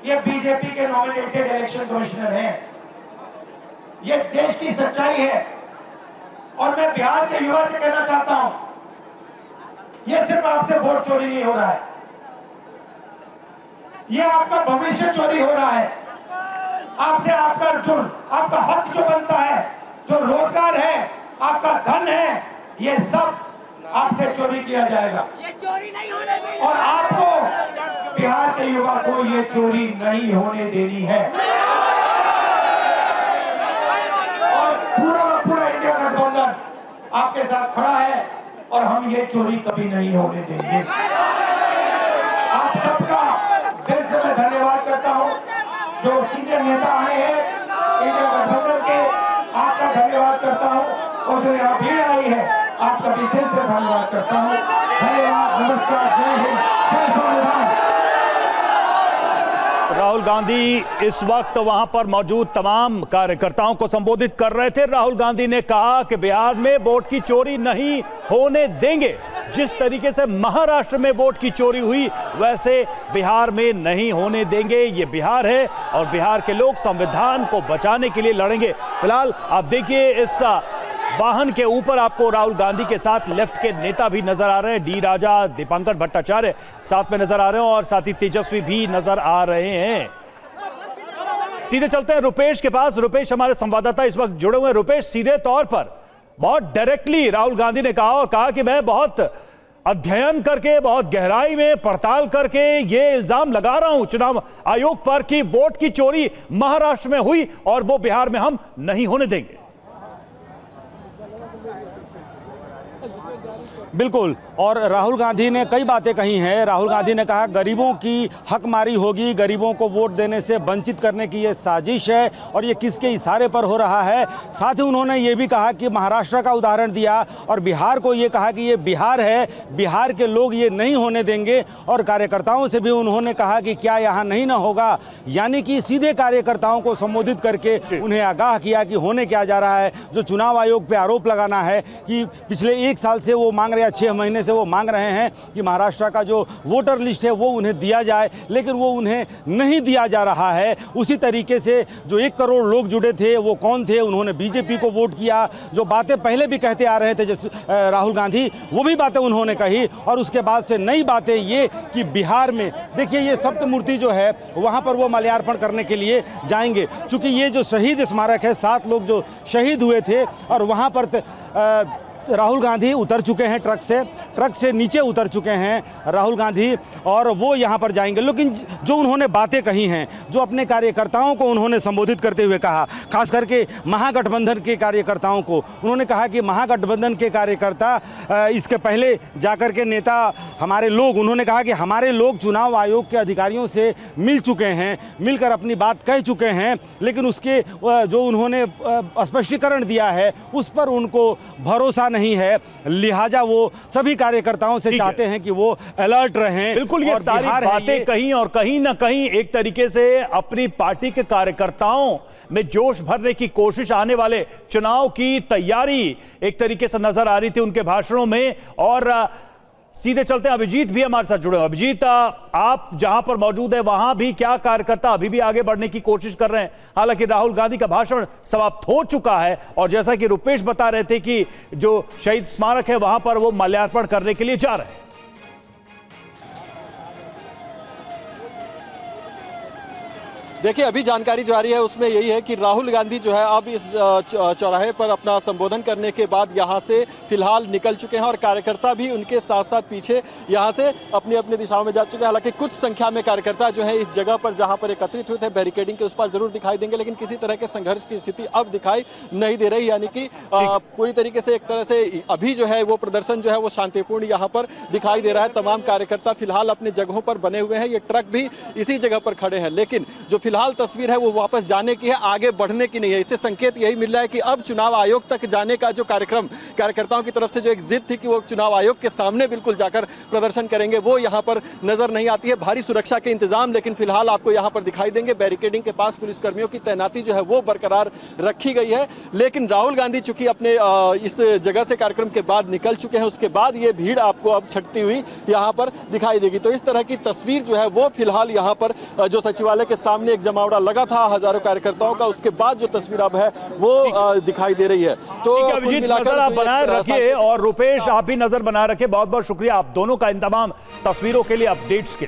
ये बीजेपी के nominated election commissioner हैं। ये देश की सच्चाई है। और मैं बिहार के युवा से कहना चाहता हूं, ये सिर्फ आपसे वोट चोरी नहीं हो रहा है, ये आपका भविष्य चोरी हो रहा है। आपसे आपका आपका हक जो बनता है, जो रोजगार है, आपका धन है, ये सब आपसे चोरी किया जाएगा। ये चोरी नहीं होने देनी और आपको, बिहार के युवा को ये चोरी नहीं होने देनी है। और पूरा का पूरा इंडिया गठबंधन आपके साथ खड़ा है और हम ये चोरी कभी नहीं होने देंगे। आप सबका दिल से मैं धन्यवाद करता हूं। जो सीनियर नेता आए हैं इंडिया गठबंधन के, आपका धन्यवाद करता हूं। और जो यहाँ भीड़ आई है, आपका भी दिल से धन्यवाद करता हूं। धन्यवाद, नमस्कार, जय हिंद, जय संविधान। राहुल गांधी इस वक्त वहां पर मौजूद तमाम कार्यकर्ताओं को संबोधित कर रहे थे। राहुल गांधी ने कहा कि बिहार में वोट की चोरी नहीं होने देंगे। जिस तरीके से महाराष्ट्र में वोट की चोरी हुई, वैसे बिहार में नहीं होने देंगे। ये बिहार है और बिहार के लोग संविधान को बचाने के लिए लड़ेंगे। फिलहाल आप देखिए, इस वाहन के ऊपर आपको राहुल गांधी के साथ लेफ्ट के नेता भी नजर आ रहे हैं। डी राजा, दीपांकर भट्टाचार्य साथ में नजर आ रहे हैं और साथ ही तेजस्वी भी नजर आ रहे हैं। सीधे चलते हैं रुपेश के पास। रुपेश हमारे संवाददाता इस वक्त जुड़े हुए हैं। रुपेश, सीधे तौर पर बहुत डायरेक्टली राहुल गांधी ने कहा कि मैं बहुत अध्ययन करके, बहुत गहराई में पड़ताल करके ये इल्जाम लगा रहा हूं चुनाव आयोग पर कि वोट की चोरी महाराष्ट्र में हुई और वो बिहार में हम नहीं होने देंगे। बिल्कुल, और राहुल गांधी ने कई बातें कही हैं। राहुल गांधी ने कहा गरीबों की हकमारी होगी, गरीबों को वोट देने से वंचित करने की ये साजिश है और ये किसके इशारे पर हो रहा है। साथ ही उन्होंने ये भी कहा कि महाराष्ट्र का उदाहरण दिया और बिहार को ये कहा कि ये बिहार है, बिहार के लोग ये नहीं होने देंगे। और कार्यकर्ताओं से भी उन्होंने कहा कि क्या यहाँ नहीं ना होगा, यानी कि सीधे कार्यकर्ताओं को संबोधित करके उन्हें आगाह किया कि होने क्या जा रहा है। जो चुनाव आयोग पर आरोप लगाना है कि पिछले 1 साल से वो मांग रहे, 6 महीने से वो मांग रहे हैं कि महाराष्ट्र का जो वोटर लिस्ट है वो उन्हें दिया जाए, लेकिन वो उन्हें नहीं दिया जा रहा है। उसी तरीके से जो 1 करोड़ लोग जुड़े थे वो कौन थे, उन्होंने बीजेपी को वोट किया। जो बातें पहले भी कहते आ रहे थे राहुल गांधी, वो भी बातें उन्होंने कही। और उसके बाद से नई बातें ये कि बिहार में देखिए ये सप्तमूर्ति जो है वहाँ पर वो माल्यार्पण करने के लिए जाएंगे, चूँकि ये जो शहीद स्मारक है, 7 लोग जो शहीद हुए थे और वहाँ पर राहुल गांधी उतर चुके हैं, ट्रक से नीचे उतर चुके हैं राहुल गांधी और वो यहाँ पर जाएंगे। लेकिन जो उन्होंने बातें कही हैं, जो अपने कार्यकर्ताओं को उन्होंने संबोधित करते हुए कहा, खास करके महागठबंधन के कार्यकर्ताओं को उन्होंने कहा कि महागठबंधन के कार्यकर्ता, इसके पहले जाकर के नेता हमारे लोग, उन्होंने कहा कि हमारे लोग चुनाव आयोग के अधिकारियों से मिल चुके हैं, मिलकर अपनी बात कह चुके हैं, लेकिन उसके जो उन्होंने स्पष्टीकरण दिया है उस पर उनको भरोसा नहीं है। लिहाजा वो सभी कार्यकर्ताओं से चाहते हैं कि वो अलर्ट रहें। बिल्कुल, ये सारी बातें कहीं और कहीं ना कहीं एक तरीके से अपनी पार्टी के कार्यकर्ताओं में जोश भरने की कोशिश, आने वाले चुनाव की तैयारी एक तरीके से नजर आ रही थी उनके भाषणों में। और सीधे चलते हैं, अभिजीत भी हमारे साथ जुड़े हैं। अभिजीत, आप जहां पर मौजूद है वहां भी क्या कार्यकर्ता अभी भी आगे बढ़ने की कोशिश कर रहे हैं? हालांकि राहुल गांधी का भाषण समाप्त हो चुका है और जैसा कि रुपेश बता रहे थे कि जो शहीद स्मारक है वहां पर वो माल्यार्पण करने के लिए जा रहे हैं। देखिए, अभी जानकारी जो आ रही है उसमें यही है कि राहुल गांधी जो है अब इस चौराहे पर अपना संबोधन करने के बाद यहां से फिलहाल निकल चुके हैं और कार्यकर्ता भी उनके साथ साथ पीछे यहां से अपनी अपनी दिशाओं में जा चुके हैं। हालांकि कुछ संख्या में कार्यकर्ता जो है इस जगह पर जहां पर एकत्रित हुए थे बैरिकेडिंग के उस पर जरूर दिखाई देंगे, लेकिन किसी तरह के संघर्ष की स्थिति अब दिखाई नहीं दे रही। यानी कि पूरी तरीके से एक तरह से अभी जो है वो प्रदर्शन जो है वो शांतिपूर्ण यहाँ पर दिखाई दे रहा है। तमाम कार्यकर्ता फिलहाल अपनी जगहों पर बने हुए हैं, ये ट्रक भी इसी जगह पर खड़े हैं, लेकिन जो फिलहाल तस्वीर है वो वापस जाने की है, आगे बढ़ने की नहीं है। इससे संकेत यही मिल रहा है कि अब चुनाव आयोग तक जाने का जो कार्यक्रम कार्यकर्ताओं की तरफ से जो एक जिद थी कि वो चुनाव आयोग के सामने बिल्कुल जाकर प्रदर्शन करेंगे, वो यहाँ पर नजर नहीं आती है। भारी सुरक्षा के इंतजाम लेकिन फिलहाल आपको यहाँ पर दिखाई देंगे। बैरिकेडिंग के पास पुलिसकर्मियों की तैनाती जो है वो बरकरार रखी गई है। लेकिन राहुल गांधी चूंकि अपने इस जगह से कार्यक्रम के बाद निकल चुके हैं, उसके बाद ये भीड़ आपको अब छटती हुई यहाँ पर दिखाई देगी। तो इस तरह की तस्वीर जो है वो फिलहाल यहाँ पर जो सचिवालय के सामने एक जमावड़ा लगा था हजारों कार्यकर्ताओं का, उसके बाद जो तस्वीर अब है वो दिखाई दे रही है। तो अभिजीत, नजर आप बनाए रखिए और रुपेश आप भी नजर बनाए रखिए। बहुत बहुत शुक्रिया आप दोनों का इन तमाम तस्वीरों के लिए, अपडेट्स के लिए।